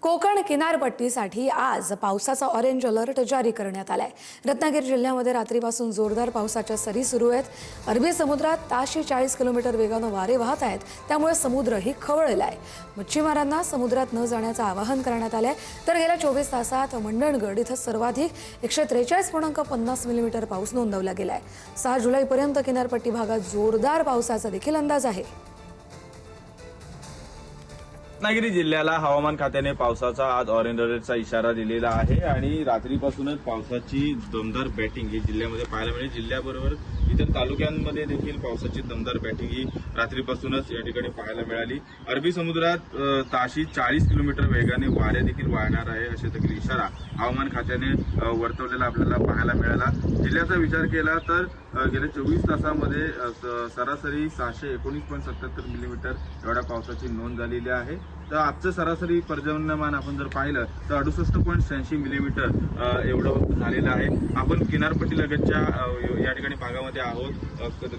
कोकण किनारपट्टीसाठी आज पावसाचा orange alert जारी करण्यात आलाय। रत्नागिरी जिल्ह्यामध्ये रात्रीपासून जोरदार पावसाच्या सरी सुरू आहेत। अरबी समुद्रात ताशी 40 किलोमीटर वेगानं वारे वाहत आहेत, त्यामुळे समुद्रही खवळलेला आहे। मच्छीमारांना समुद्रात न जाण्याचं आवाहन करण्यात आलंय। तर गेल्या 24 तासात मंडणगड इथं सर्वाधिक 143.50 मिलीमीटर पाऊस नोंदवला गेलाय। 6 जुलैपर्यंत किनारपट्टी भागात जोरदार पावसाचा देखील अंदाज आहे। रत्नागिरी जिल्ह्याला हवामान खात्याने पावसाचा आज ऑरेंज अलर्टचा इशारा दिलेला आहे आणि रात्रीपासूनच पावसाची दमदार बॅटिंग ही जिल्ह्यामध्ये पाहायला मिळेल। जिल्ह्याबरोबर इतर तालुक्यांमध्ये देखील पावसाची दमदार बॅटिंग ही रात्रीपासूनच या ठिकाणी पाहायला मिळाली। अरबी समुद्रात ताशी 40 किलोमीटर वेगाने वारे देखील वाहणार आहे असे देखील इशारा हवामान खात्याने वर्तवलेला आपल्याला पाहायला मिळाला। जिल्ह्याचा विचार केला तर गेल्या 24 तासामध्ये सरासरी 619.77 मिलीमीटर एवढ्या पावसाची नोंद झालेली आहे। तर आजचं सरासरी पर्जन्यमान आपण जर पाहिलं तर 68.86 मिलीमीटर एवढं झालेलं आहे। आपण किनारपट्टी लगतच्या या ठिकाणी भागामध्ये आहोत।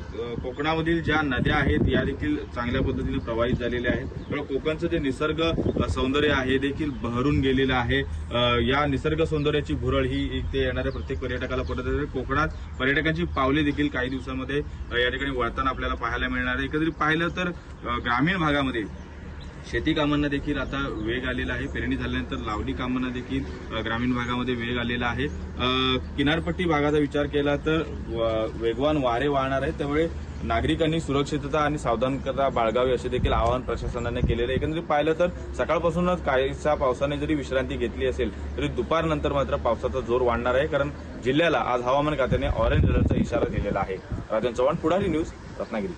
कोकणामधील ज्या नद्या आहेत या देखील चांगल्या पद्धतीने प्रवाहित झालेल्या आहेत। त्यामुळे कोकणचं जे निसर्ग सौंदर्य आहे देखील बहरून गेलेलं आहे। या निसर्ग सौंदर्याची भुरळ ही इथे येणाऱ्या प्रत्येक पर्यटकाला पडत आहे। कोकणात पर्यटकांची पावले देखील काही दिवसांमध्ये या ठिकाणी वळताना आपल्याला पाहायला मिळणार आहे। एकंदरीत पाहिलं तर ग्रामीण भागामध्ये शेती कामांना देखील आता वेग आलेला आहे। पेरणी झाल्यानंतर लावणी कामांना देखील ग्रामीण भागामध्ये वेग आलेला आहे। किनारपट्टी भागाचा विचार केला तर वेगवान वारे वाहणार आहेत, त्यामुळे नागरिकांनी सुरक्षितता आणि सावधानता बाळगावी असे देखील आवाहन प्रशासनाने केलेले आहे। एकंदरीत पाहिलं तर सकाळपासूनच काहीसा पावसाने जरी विश्रांती घेतली असेल तरी दुपारनंतर मात्र पावसाचा जोर वाढणार आहे, कारण जिल्ह्याला आज हवामान खात्याने ऑरेंज अलर्टचा इशारा दिलेला आहे। राजन चव्हाण, पुढारी न्यूज, रत्नागिरी।